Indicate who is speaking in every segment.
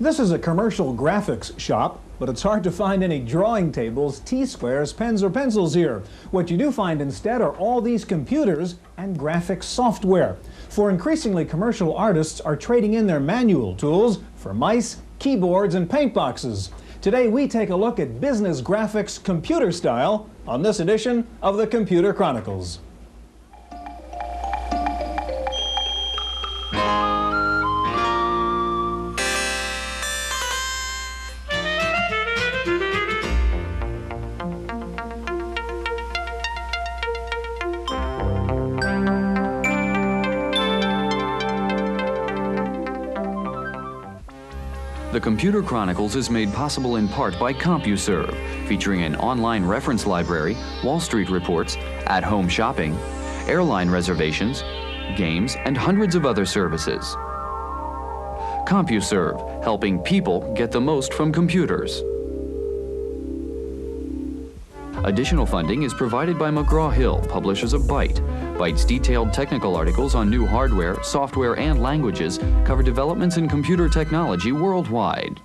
Speaker 1: This is a commercial graphics shop, but it's hard to find any drawing tables, T-squares, pens, or pencils here. What you do find instead are all these computers and graphics software. For increasingly, commercial artists are trading in their manual tools for mice, keyboards, and paint boxes. Today we take a look at business graphics computer style on this edition of the Computer Chronicles.
Speaker 2: The Computer Chronicles is made possible in part by CompuServe, featuring an online reference library, Wall Street reports, at-home shopping, airline reservations, games, and hundreds of other services. CompuServe, helping people get the most from computers. Additional funding is provided by McGraw-Hill, publishers of Byte. Byte's detailed technical articles on new hardware, software, and languages cover developments in computer technology worldwide.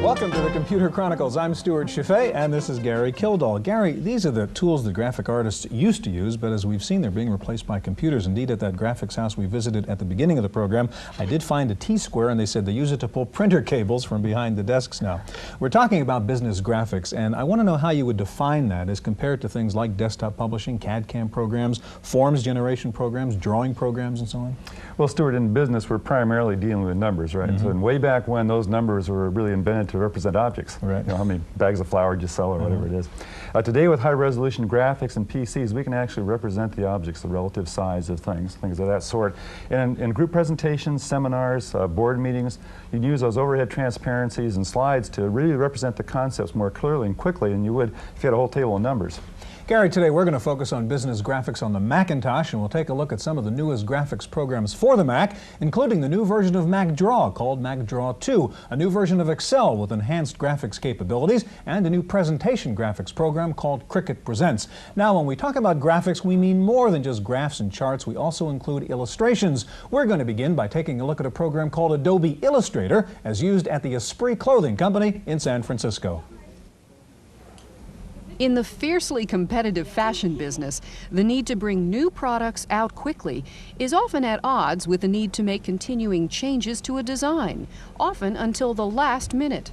Speaker 1: Welcome to the Computer Chronicles. I'm Stewart Cheifet, and this is Gary Kildall. Gary, these are the tools that graphic artists used to use, but as we've seen, they're being replaced by computers. Indeed, at that graphics house we visited at the beginning of the program, I did find a T-square, and they said they use it to pull printer cables from behind the desks now. We're talking about business graphics, and I want to know how you would define that as compared to things like desktop publishing, CAD/CAM programs, forms generation programs, drawing programs, and so on.
Speaker 3: Well, Stewart, in business, we're primarily dealing with numbers, right? So, way back when, those numbers were really invented to represent objects.
Speaker 1: Right.
Speaker 3: You know, how many bags of flour you sell or whatever it is. Today, with high-resolution graphics and PCs, we can actually represent the objects, the relative size of things of that sort. And in group presentations, seminars, board meetings, you'd use those overhead transparencies and slides to really represent the concepts more clearly and quickly than you would if you had a whole table of numbers.
Speaker 1: Gary, today we're going to focus on business graphics on the Macintosh, and we'll take a look at some of the newest graphics programs for the Mac, including the new version of MacDraw called MacDraw II, a new version of Excel with enhanced graphics capabilities, and a new presentation graphics program called Cricut Presents. Now, when we talk about graphics, we mean more than just graphs and charts. We also include illustrations. We're going to begin by taking a look at a program called Adobe Illustrator, as used at the Esprit Clothing company in San Francisco.
Speaker 4: In the fiercely competitive fashion business, the need to bring new products out quickly is often at odds with the need to make continuing changes to a design, often until the last minute.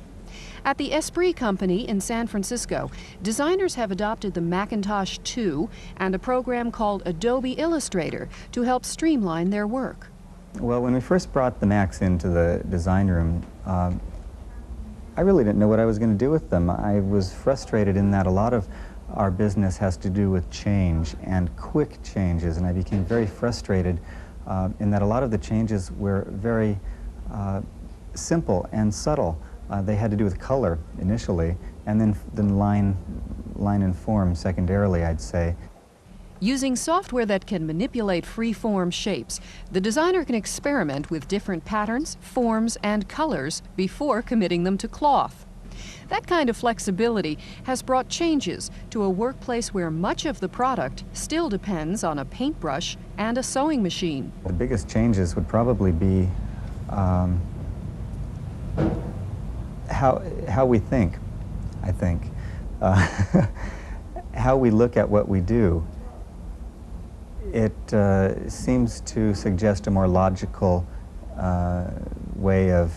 Speaker 4: At the Esprit company in San Francisco, designers have adopted the Macintosh II and a program called Adobe Illustrator to help streamline their work.
Speaker 5: Well, when we first brought the Macs into the design room, I really didn't know what I was going to do with them. I was frustrated in that a lot of our business has to do with change and quick changes, and I became very frustrated in that a lot of the changes were very simple and subtle. They had to do with color initially, and then line and form secondarily, I'd say.
Speaker 4: Using software that can manipulate free-form shapes, the designer can experiment with different patterns, forms, and colors before committing them to cloth. That kind of flexibility has brought changes to a workplace where much of the product still depends on a paintbrush and a sewing machine.
Speaker 5: The biggest changes would probably be how we think, I think. How we look at what we do. It seems to suggest a more logical way of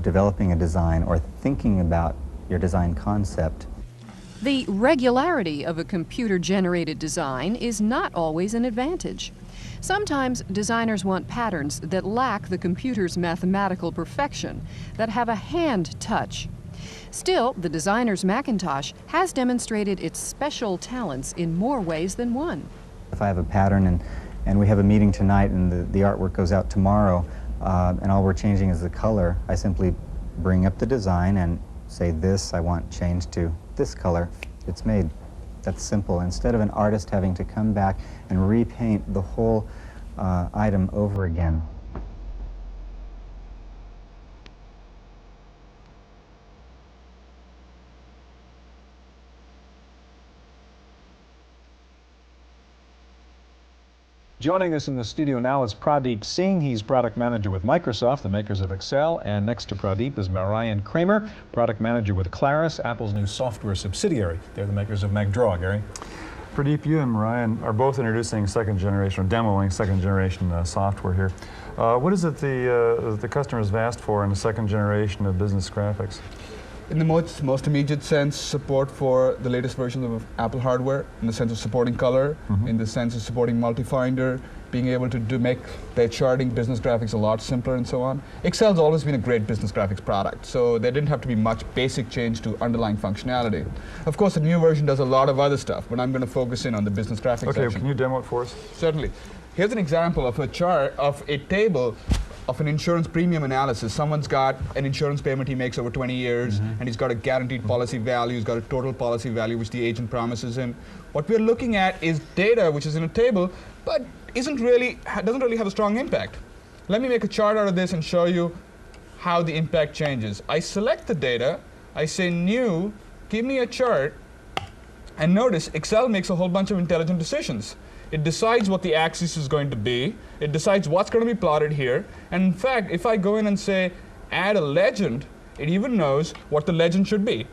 Speaker 5: developing a design or thinking about your design concept.
Speaker 4: The regularity of a computer-generated design is not always an advantage. Sometimes designers want patterns that lack the computer's mathematical perfection, that have a hand touch. Still, the designer's Macintosh has demonstrated its special talents in more ways than one.
Speaker 5: If I have a pattern and we have a meeting tonight and the artwork goes out tomorrow and all we're changing is the color, I simply bring up the design and say this I want changed to this color. It's made. That's simple. Instead of an artist having to come back and repaint the whole item over again.
Speaker 1: Joining us in the studio now is Praep Singh. He's product manager with Microsoft, the makers of Excel. And next to Pradeep is Marian Kramer, product manager with Claris, Apple's new software subsidiary. They're the makers of MacDraw, Gary.
Speaker 3: Pradeep, you and Marian are both introducing second generation, or demoing second generation software here. What is it the customers have asked for in the second generation of business graphics?
Speaker 6: In the most immediate sense, support for the latest versions of Apple hardware, in the sense of supporting color, in the sense of supporting multi-finder, being able to make their charting business graphics a lot simpler and so on. Excel's always been a great business graphics product, so there didn't have to be much basic change to underlying functionality. Of course, the new version does a lot of other stuff, but I'm going to focus in on the business graphics section.
Speaker 3: Okay, can you demo it for us?
Speaker 6: Certainly. Here's an example of a chart of a table of an insurance premium analysis. Someone's got an insurance payment he makes over 20 years, and he's got a guaranteed policy value, he's got a total policy value which the agent promises him. What we're looking at is data which is in a table, but doesn't really have a strong impact. Let me make a chart out of this and show you how the impact changes. I select the data, I say new, give me a chart, and notice Excel makes a whole bunch of intelligent decisions. It decides what the axis is going to be, it decides what's going to be plotted here, and in fact, if I go in and say add a legend, it even knows what the legend should be.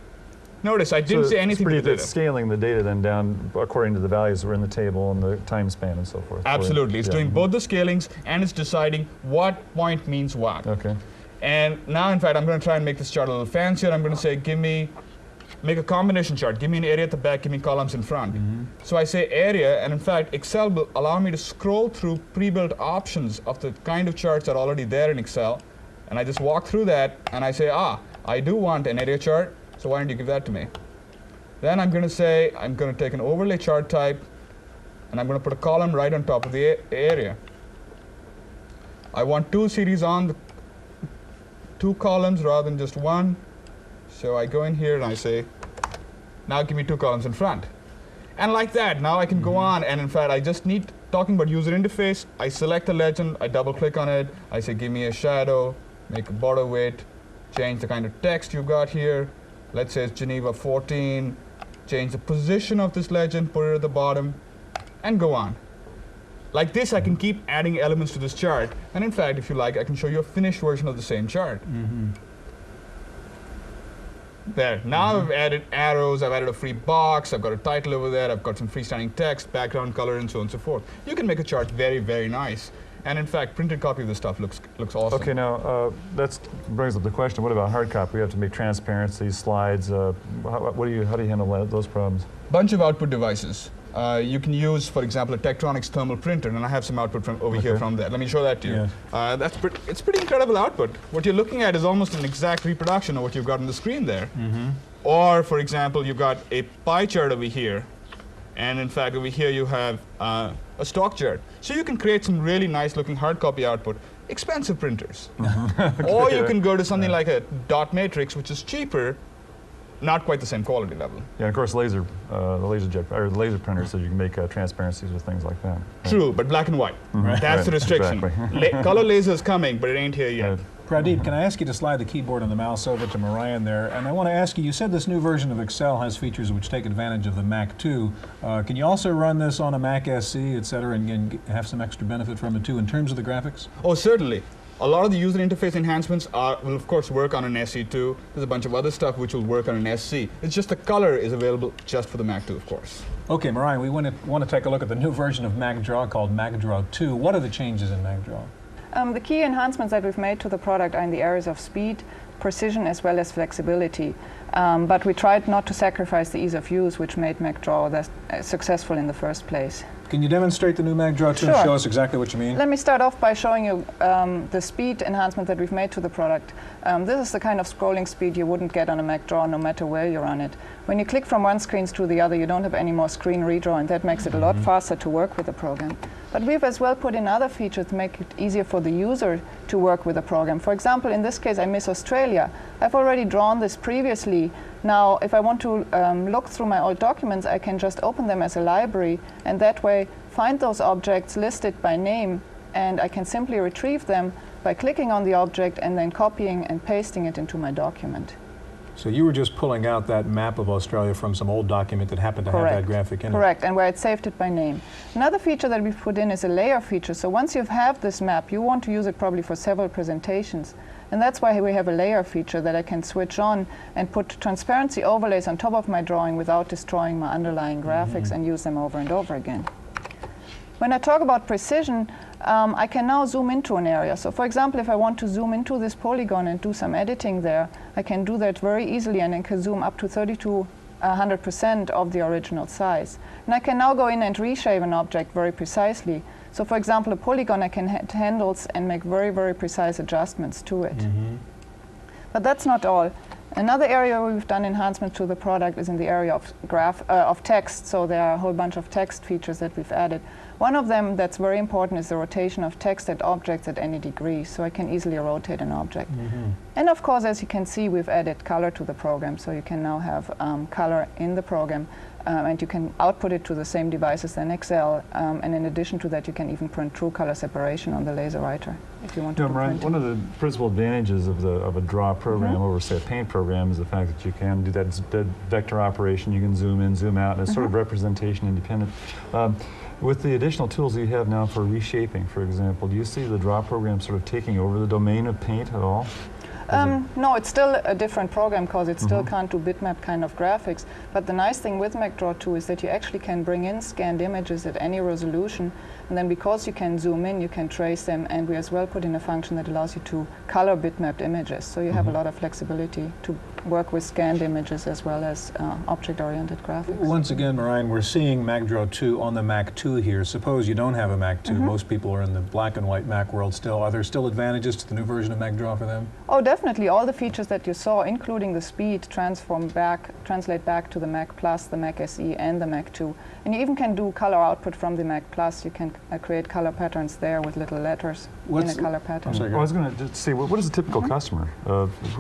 Speaker 6: Notice I didn't say anything to the data.
Speaker 3: It's scaling the data then down according to the values that were in the table and the time span and so forth.
Speaker 6: Absolutely. It's doing both the scalings and it's deciding what point means what.
Speaker 3: Okay.
Speaker 6: And now, in fact, I'm going to try and make this chart a little fancier. I'm going to say, make a combination chart. Give me an area at the back, give me columns in front. So I say area, and in fact, Excel will allow me to scroll through pre-built options of the kind of charts that are already there in Excel. And I just walk through that, and I say, I do want an area chart, so why don't you give that to me? Then I'm going to say, I'm going to take an overlay chart type, and I'm going to put a column right on top of the area. I want two series on the two columns rather than just one. So I go in here and I say, now give me two columns in front. And like that, now I can go on, and in fact, I just need, talking about user interface, I select a legend, I double click on it, I say give me a shadow, make a border weight, change the kind of text you got here. Let's say it's Geneva 14, change the position of this legend, put it at the bottom, and go on. Like this, I can keep adding elements to this chart, and in fact, if you like, I can show you a finished version of the same chart. There. Now I've added arrows, I've added a free box, I've got a title over there, I've got some freestanding text, background color, and so on and so forth. You can make a chart very, very nice. And in fact, printed copy of this stuff looks awesome.
Speaker 3: Okay, now that brings up the question, what about hard copy? We have to make transparencies, slides. How do you handle those problems?
Speaker 6: Bunch of output devices. You can use, for example, a Tektronix thermal printer, and I have some output from over here from that. Let me show that to you. Yeah. It's pretty incredible output. What you're looking at is almost an exact reproduction of what you've got on the screen there. Or, for example, you've got a pie chart over here, and in fact, over here you have a stock chart. So you can create some really nice looking hard copy output. Expensive printers. Or you can go to something like a dot matrix, which is cheaper, not quite the same quality level.
Speaker 3: Yeah, and of course, the laser printer, so you can make transparencies with things like that. Right?
Speaker 6: True, but black and white. That's the restriction. Exactly. Color laser is coming, but it ain't here yet.
Speaker 1: Pradeep, can I ask you to slide the keyboard and the mouse over to Marian there? And I want to ask you, you said this new version of Excel has features which take advantage of the Mac II. Can you also run this on a Mac SE, et cetera, and have some extra benefit from it too in terms of the graphics?
Speaker 6: Oh, certainly. A lot of the user interface enhancements will of course work on an SE too. There's a bunch of other stuff which will work on an SC. It's just the color is available just for the Mac II, of course.
Speaker 1: Okay, Marian, we want to take a look at the new version of MacDraw called MacDraw II. What are the changes in MacDraw?
Speaker 7: The key enhancements that we've made to the product are in the areas of speed, precision, as well as flexibility. But we tried not to sacrifice the ease of use, which made MacDraw successful in the first place.
Speaker 1: Can you demonstrate the new MacDraw II and show us exactly what you mean?
Speaker 7: Let me start off by showing you the speed enhancement that we've made to the product. This is the kind of scrolling speed you wouldn't get on a MacDraw no matter where you run it. When you click from one screen to the other, you don't have any more screen redraw, and that makes it a lot faster to work with the program. But we've as well put in other features to make it easier for the user to work with the program. For example, in this case, I miss Australia. I've already drawn this previously. Now, if I want to look through my old documents, I can just open them as a library, and that way find those objects listed by name, and I can simply retrieve them by clicking on the object and then copying and pasting it into my document.
Speaker 1: So you were just pulling out that map of Australia from some old document that happened to have that graphic in it.
Speaker 7: Correct, and where it saved it by name. Another feature that we've put in is a layer feature. So once you have this map, you want to use it probably for several presentations. And that's why we have a layer feature that I can switch on and put transparency overlays on top of my drawing without destroying my underlying graphics and use them over and over again. When I talk about precision, I can now zoom into an area. So for example, if I want to zoom into this polygon and do some editing there, I can do that very easily, and I can zoom up to 100% of the original size. And I can now go in and reshape an object very precisely. So for example, a polygon, I can hit handles and make very, very precise adjustments to it. But that's not all. Another area where we've done enhancement to the product is in the area of text. So there are a whole bunch of text features that we've added. One of them that's very important is the rotation of text at objects at any degree, so I can easily rotate an object. And of course, as you can see, we've added color to the program, so you can now have color in the program, and you can output it to the same devices than Excel, and in addition to that, you can even print true color separation on the laser writer if you want to do printing.
Speaker 3: One of the principal advantages of a draw program over, say, a paint program is the fact that you can do that vector operation. You can zoom in, zoom out, and it's sort of representation independent. With the additional tools you have now for reshaping, for example, do you see the draw program sort of taking over the domain of paint at all?
Speaker 7: No, it's still a different program because it still can't do bitmap kind of graphics. But the nice thing with MacDraw II is that you actually can bring in scanned images at any resolution. And then because you can zoom in, you can trace them. And we as well put in a function that allows you to color bitmapped images. So you have a lot of flexibility to work with scanned images as well as object-oriented graphics.
Speaker 1: Once again, Marianne, we're seeing MacDraw II on the Mac II here. Suppose you don't have a Mac II. Most people are in the black and white Mac world still. Are there still advantages to the new version of MacDraw for them?
Speaker 7: Oh, definitely. All the features that you saw, including the speed, translate back to the Mac Plus, the Mac SE, and the Mac II. And you even can do color output from the Mac Plus. You can create color patterns there with little letters in a color pattern.
Speaker 3: I was going to say, what is a typical customer?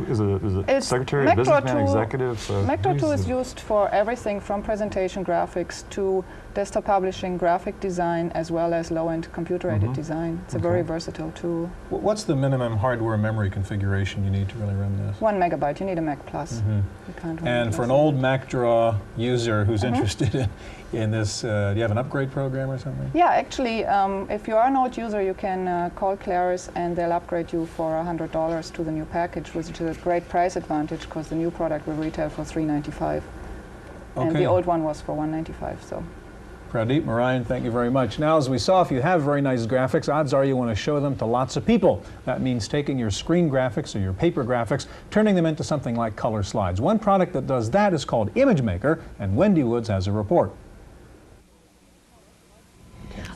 Speaker 3: Is it secretary, businessman, executive?
Speaker 7: MacDraw II is used for everything from presentation graphics to desktop publishing, graphic design, as well as low-end computer-aided design. It's a very versatile tool.
Speaker 1: What's the minimum hardware memory configuration you need to really run this?
Speaker 7: 1 megabyte. You need a Mac Plus. You can't run
Speaker 1: And for an old MacDraw user who's interested in this, do you have an upgrade program or something?
Speaker 7: Yeah, actually, if you are an old user, you can call Claris and they'll upgrade you for $100 to the new package, which is a great price advantage because the new product will retail for $395. And the old one was for $195. So.
Speaker 1: Pradeep, Marianne, thank you very much. Now, as we saw, if you have very nice graphics, odds are you want to show them to lots of people. That means taking your screen graphics or your paper graphics, turning them into something like color slides. One product that does that is called ImageMaker, and Wendy Woods has a report.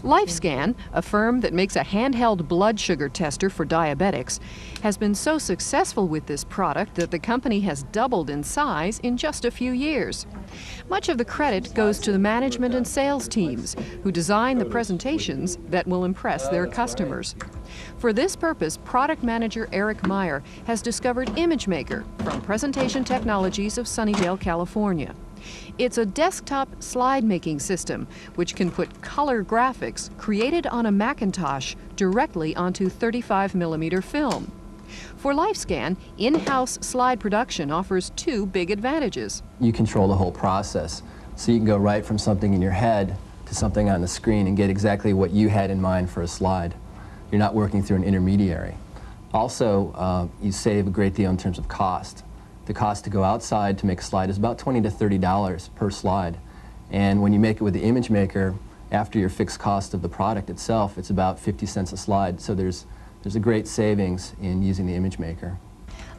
Speaker 4: LifeScan, a firm that makes a handheld blood sugar tester for diabetics, has been so successful with this product that the company has doubled in size in just a few years. Much of the credit goes to the management and sales teams, who design the presentations that will impress their customers. For this purpose, product manager Eric Meyer has discovered ImageMaker from Presentation Technologies of Sunnydale, California. It's a desktop slide-making system which can put color graphics created on a Macintosh directly onto 35mm film. For LifeScan, in-house slide production offers two big advantages.
Speaker 8: You control the whole process, so you can go right from something in your head to something on the screen and get exactly what you had in mind for a slide. You're not working through an intermediary. Also, you save a great deal in terms of cost. The cost to go outside to make a slide is about $20 to $30 per slide. And when you make it with the ImageMaker, after your fixed cost of the product itself, it's about 50 cents a slide. So there's a great savings in using the ImageMaker.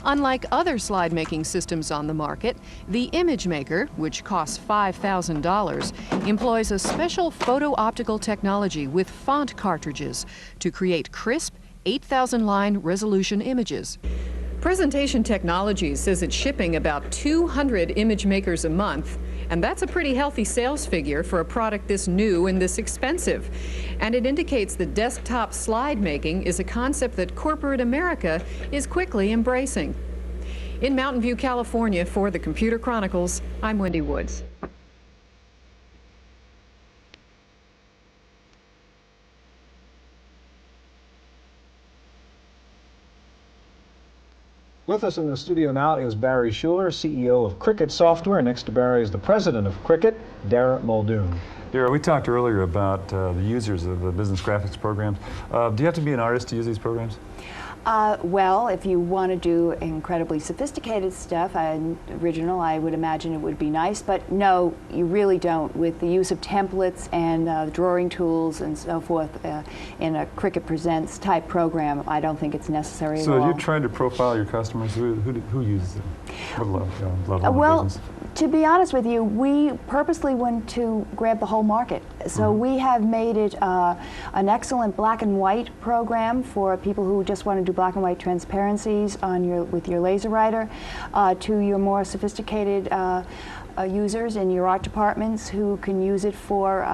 Speaker 4: Unlike other slide-making systems on the market, the ImageMaker, which costs $5,000, employs a special photo-optical technology with font cartridges to create crisp, 8,000-line resolution images. Presentation Technologies says it's shipping about 200 ImageMakers a month, and that's a pretty healthy sales figure for a product this new and this expensive. And it indicates that desktop slide making is a concept that corporate America is quickly embracing. In Mountain View, California, for the Computer Chronicles, I'm Wendy Woods.
Speaker 1: With us in the studio now is Barry Schuler, CEO of Cricut Software. Next to Barry is the president of Cricut, Dara Muldoon.
Speaker 3: Dara, we talked earlier about the users of the business graphics programs. Do you have to be an artist to use these programs?
Speaker 9: Well, if you want to do incredibly sophisticated stuff, original, I would imagine it would be nice, but no, you really don't. With the use of templates and drawing tools and so forth in a Cricut Presents type program, I don't think it's necessary at all.
Speaker 3: So you're trying to profile your customers. Who uses them? What level of
Speaker 9: Well,
Speaker 3: business?
Speaker 9: to be honest with you, we purposely went to grab the whole market. So we have made it an excellent black and white program for people who just want to do black and white transparencies on with your laser writer, to your more sophisticated users in your art departments who can use it for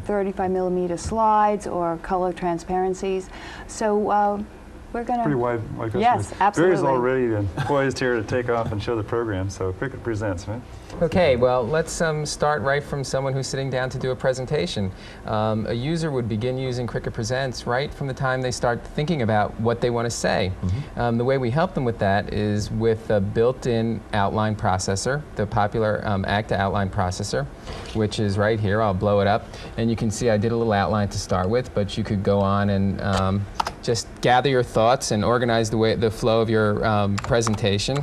Speaker 9: 35mm slides or color transparencies. So we're going to...
Speaker 3: Pretty wide customer
Speaker 9: Yes,
Speaker 3: base.
Speaker 9: absolutely.
Speaker 3: Barry's already poised here to take off and show the program, so Cricut Presents, right?
Speaker 10: Okay, well, let's start right from someone who's sitting down to do a presentation. A user would begin using Cricut Presents right from the time they start thinking about what they want to say. The way we help them with that is with a built-in outline processor, the popular Acta outline processor, which is right here. I'll blow it up, and you can see I did a little outline to start with, but you could go on and just gather your thoughts and organize the flow of your presentation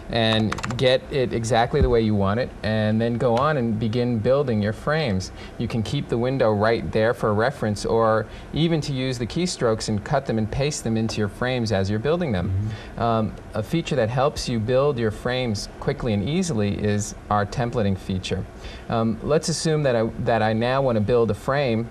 Speaker 10: and get it exactly the way you want it, and then go on and begin building your frames. You can keep the window right there for a reference, or even to use the keystrokes and cut them and paste them into your frames as you're building them. A feature that helps you build your frames quickly and easily is our templating feature. Let's assume that I now want to build a frame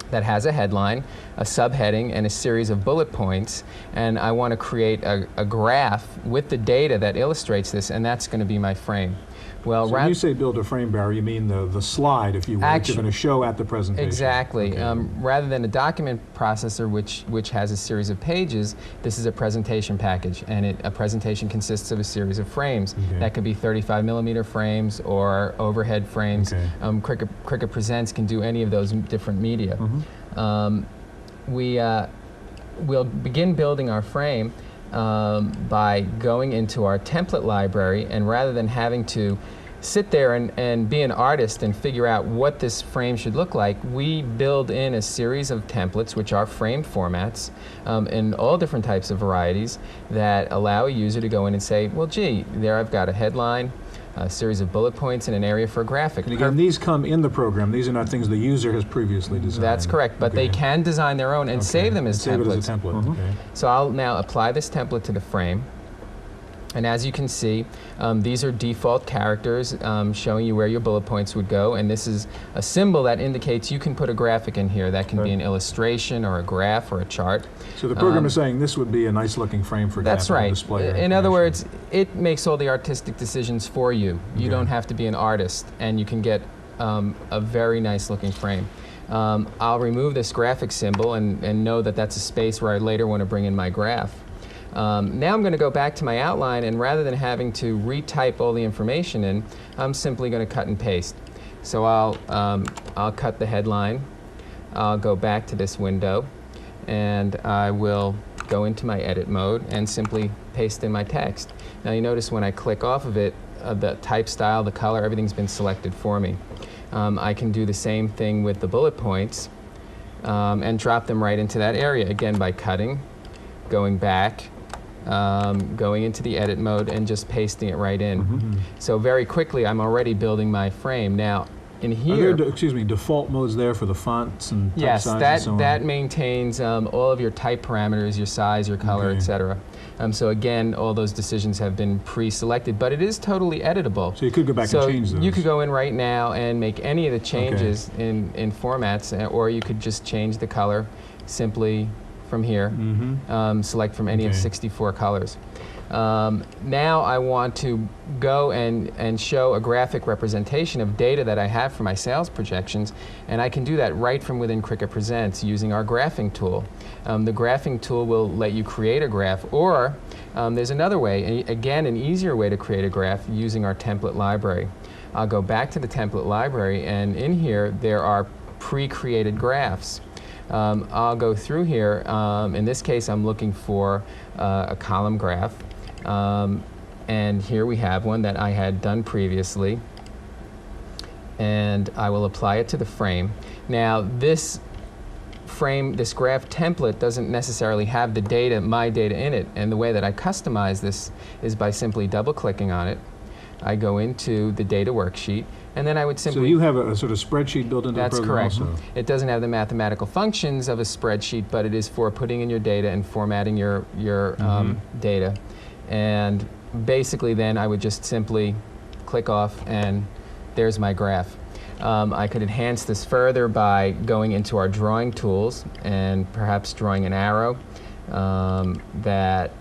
Speaker 10: that has a headline, a subheading, and a series of bullet points, and I want to create a graph with the data that illustrates this, and that's going to be my frame. Well,
Speaker 1: so when you say build a frame, Barry, you mean the slide, if you will, that you're going to show at the presentation.
Speaker 10: Exactly.
Speaker 1: Okay.
Speaker 10: Rather than a document processor which has a series of pages, this is a presentation package, and a presentation consists of a series of frames. That could be 35mm frames or overhead frames. Cricut Presents can do any of those different media. We'll begin building our frame by going into our template library, and rather than having to sit there and be an artist and figure out what this frame should look like, we build in a series of templates, which are frame formats in all different types of varieties, that allow a user to go in and say, well, gee, there I've got a headline, a series of bullet points, and an area for a graphic.
Speaker 1: And again, these come in the program. These are not things the user has previously designed.
Speaker 10: That's correct, but they can design their own and save them as templates.
Speaker 1: Save it as a template.
Speaker 10: So I'll now apply this template to the frame. And as you can see, these are default characters showing you where your bullet points would go, and this is a symbol that indicates you can put a graphic in here. That can be an illustration or a graph or a chart.
Speaker 1: So the program is saying this would be a nice looking frame for
Speaker 10: that's right.
Speaker 1: display.
Speaker 10: In other words, it makes all the artistic decisions for you. You don't have to be an artist, and you can get a very nice looking frame. I'll remove this graphic symbol and know that that's a space where I later want to bring in my graph. Now I'm going to go back to my outline, and rather than having to retype all the information in, I'm simply going to cut and paste. So I'll cut the headline, I'll go back to this window, and I will go into my edit mode and simply paste in my text. Now you notice when I click off of it, the type style, the color, everything's been selected for me. I can do the same thing with the bullet points and drop them right into that area, again by cutting, going back, going into the edit mode, and just pasting it right in. So very quickly I'm already building my frame. Now in here,
Speaker 1: are there, default modes there for the fonts and type
Speaker 10: yes,
Speaker 1: size and so on?
Speaker 10: that maintains all of your type parameters, your size, your color, etc. So again, all those decisions have been pre-selected, but it is totally editable.
Speaker 1: So you could go back and change those.
Speaker 10: You could go in right now and make any of the changes in formats, or you could just change the color simply from here, select from any of 64 colors. Now I want to go and show a graphic representation of data that I have for my sales projections, and I can do that right from within Cricut Presents using our graphing tool. The graphing tool will let you create a graph, or there's another way, again an easier way to create a graph using our template library. I'll go back to the template library, and in here there are pre-created graphs. I'll go through here. In this case, I'm looking for a column graph. And here we have one that I had done previously. And I will apply it to the frame. Now, this graph template doesn't necessarily have the data, my data in it. And the way that I customize this is by simply double-clicking on it. I go into the data worksheet, and then I would simply...
Speaker 1: So you have a sort of spreadsheet built into the program also?
Speaker 10: That's correct. It doesn't have the mathematical functions of a spreadsheet, but it is for putting in your data and formatting your data. And basically then I would just simply click off, and there's my graph. I could enhance this further by going into our drawing tools and perhaps drawing an arrow that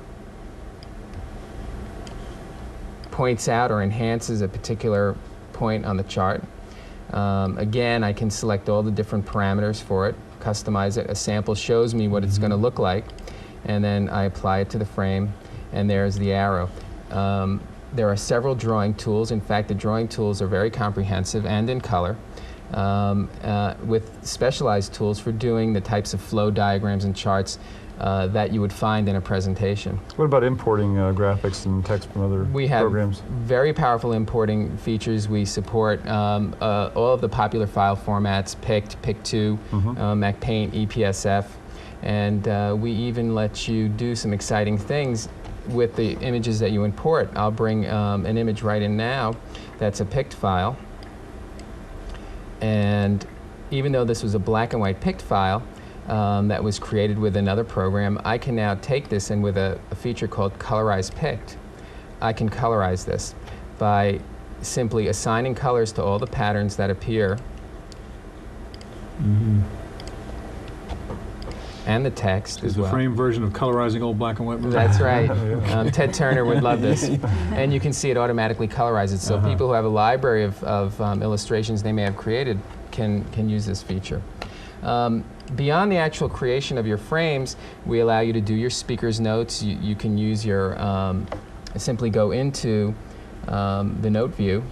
Speaker 10: points out or enhances a particular point on the chart. Again, I can select all the different parameters for it, customize it. A sample shows me what it's going to look like, and then I apply it to the frame, and there's the arrow. There are several drawing tools. In fact, the drawing tools are very comprehensive and in color, with specialized tools for doing the types of flow diagrams and charts that you would find in a presentation.
Speaker 3: What about importing graphics and text from other programs?
Speaker 10: We have very powerful importing features. We support all of the popular file formats, PICT, PIC2, MacPaint, EPSF, and we even let you do some exciting things with the images that you import. I'll bring an image right in now that's a PICT file, and even though this was a black and white PICT file that was created with another program, I can now take this, and with a feature called Colorize PICT, I can colorize this by simply assigning colors to all the patterns that appear and the text as well.
Speaker 1: The frame version of colorizing old black and white movies.
Speaker 10: That's right. Ted Turner would love this. And you can see it automatically colorizes. So people who have a library of illustrations they may have created can use this feature. Beyond the actual creation of your frames, we allow you to do your speaker's notes. You can use your, simply go into the note view,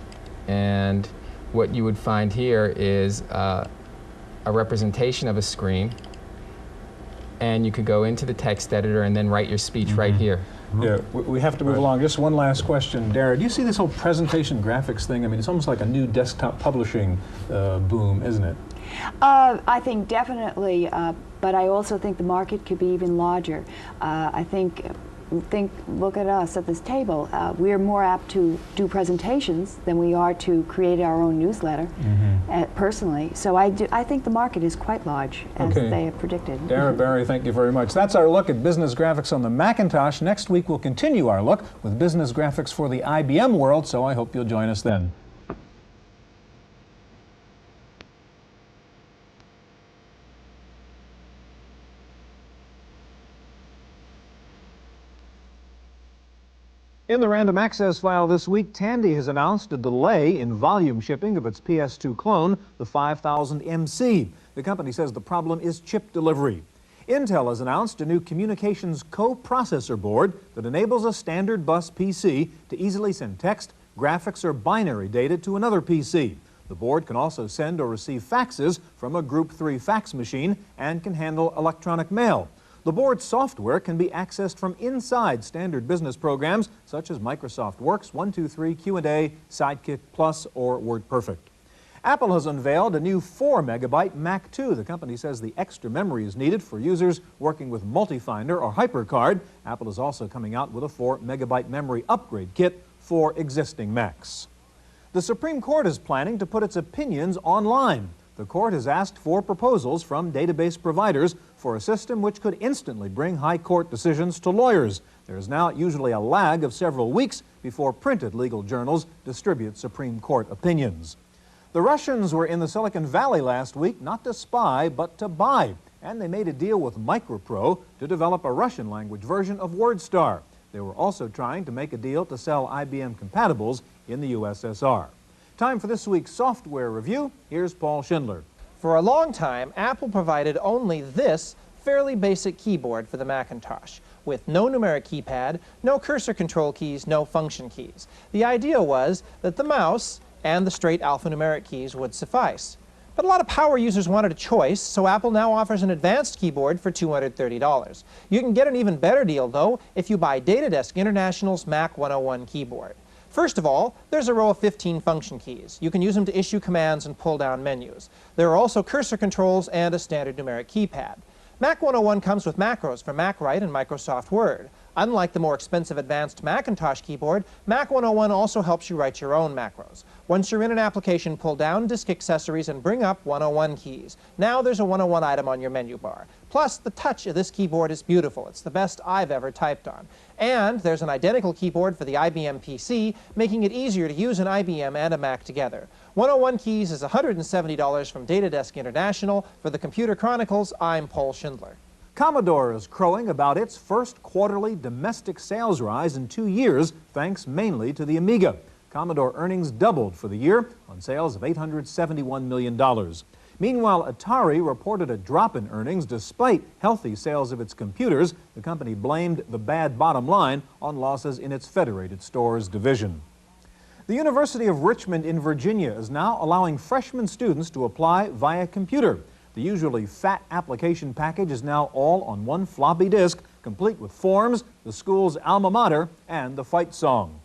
Speaker 10: and what you would find here is a representation of a screen, and you could go into the text editor and then write your speech right here.
Speaker 1: Yeah, we have to move along. Just one last question. Dara, do you see this whole presentation graphics thing? I mean, it's almost like a new desktop publishing boom, isn't it?
Speaker 9: I think definitely, but I also think the market could be even larger. I think, look at us at this table. We're more apt to do presentations than we are to create our own newsletter, personally. So I think the market is quite large, as they have predicted.
Speaker 1: Dara Barry, thank you very much. That's our look at business graphics on the Macintosh. Next week we'll continue our look with business graphics for the IBM world, so I hope you'll join us then. In the Random Access file this week, Tandy has announced a delay in volume shipping of its PS2 clone, the 5000MC. The company says the problem is chip delivery. Intel has announced a new communications co-processor board that enables a standard bus PC to easily send text, graphics, or binary data to another PC. The board can also send or receive faxes from a Group 3 fax machine and can handle electronic mail. The board's software can be accessed from inside standard business programs such as Microsoft Works, 123, Q&A, Sidekick Plus, or WordPerfect. Apple has unveiled a new 4-megabyte Mac II. The company says the extra memory is needed for users working with Multifinder or HyperCard. Apple is also coming out with a 4-megabyte memory upgrade kit for existing Macs. The Supreme Court is planning to put its opinions online. The court has asked for proposals from database providers for a system which could instantly bring high court decisions to lawyers. There is now usually a lag of several weeks before printed legal journals distribute Supreme Court opinions. The Russians were in the Silicon Valley last week not to spy but to buy, and they made a deal with Micropro to develop a Russian language version of WordStar. They were also trying to make a deal to sell IBM compatibles in the USSR. Time for this week's software review. Here's Paul Schindler.
Speaker 11: For a long time, Apple provided only this fairly basic keyboard for the Macintosh, with no numeric keypad, no cursor control keys, no function keys. The idea was that the mouse and the straight alphanumeric keys would suffice. But a lot of power users wanted a choice, so Apple now offers an advanced keyboard for $230. You can get an even better deal, though, if you buy Datadesk International's Mac 101 keyboard. First of all, there's a row of 15 function keys. You can use them to issue commands and pull down menus. There are also cursor controls and a standard numeric keypad. Mac 101 comes with macros for MacWrite and Microsoft Word. Unlike the more expensive advanced Macintosh keyboard, Mac 101 also helps you write your own macros. Once you're in an application, pull down Disk Accessories and bring up 101 keys. Now there's a 101 item on your menu bar. Plus, the touch of this keyboard is beautiful. It's the best I've ever typed on. And there's an identical keyboard for the IBM PC, making it easier to use an IBM and a Mac together. 101 keys is $170 from Datadesk International. For the Computer Chronicles, I'm Paul Schindler.
Speaker 1: Commodore is crowing about its first quarterly domestic sales rise in 2 years, thanks mainly to the Amiga. Commodore earnings doubled for the year on sales of $871 million. Meanwhile, Atari reported a drop in earnings despite healthy sales of its computers. The company blamed the bad bottom line on losses in its Federated Stores division. The University of Richmond in Virginia is now allowing freshman students to apply via computer. The usually fat application package is now all on one floppy disk, complete with forms, the school's alma mater, and the fight song.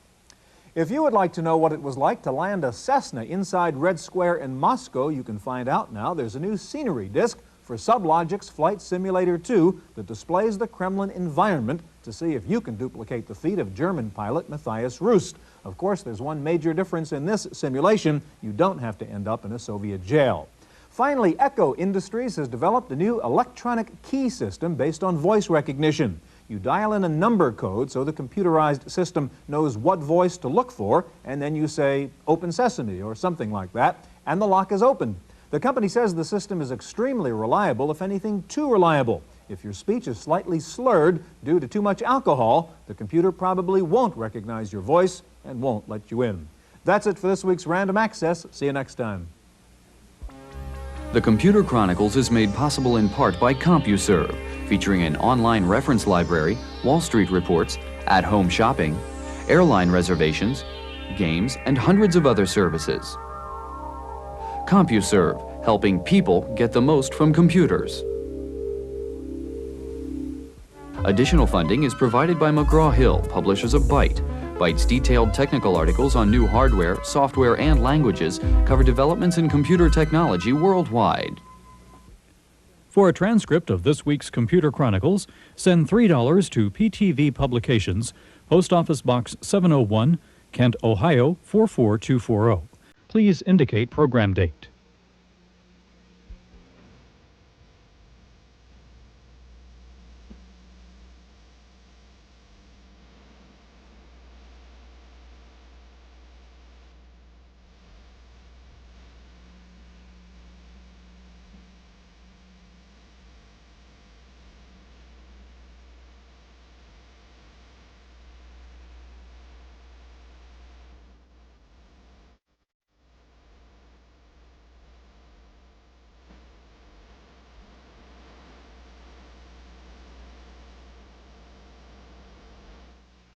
Speaker 1: If you would like to know what it was like to land a Cessna inside Red Square in Moscow, you can find out now. There's a new scenery disc for Sublogic's Flight Simulator 2 that displays the Kremlin environment to see if you can duplicate the feat of German pilot Matthias Rust. Of course, there's one major difference in this simulation. You don't have to end up in a Soviet jail. Finally, Echo Industries has developed a new electronic key system based on voice recognition. You dial in a number code so the computerized system knows what voice to look for, and then you say, "Open Sesame," or something like that, and the lock is open. The company says the system is extremely reliable, if anything, too reliable. If your speech is slightly slurred due to too much alcohol, the computer probably won't recognize your voice and won't let you in. That's it for this week's Random Access. See you next time.
Speaker 2: The Computer Chronicles is made possible in part by CompuServe, featuring an online reference library, Wall Street reports, at-home shopping, airline reservations, games, and hundreds of other services. CompuServe, helping people get the most from computers. Additional funding is provided by McGraw-Hill, publishers of Byte. Byte's detailed technical articles on new hardware, software, and languages cover developments in computer technology worldwide.
Speaker 12: For a transcript of this week's Computer Chronicles, send $3 to PTV Publications, Post Office Box 701, Kent, Ohio 44240. Please indicate program date.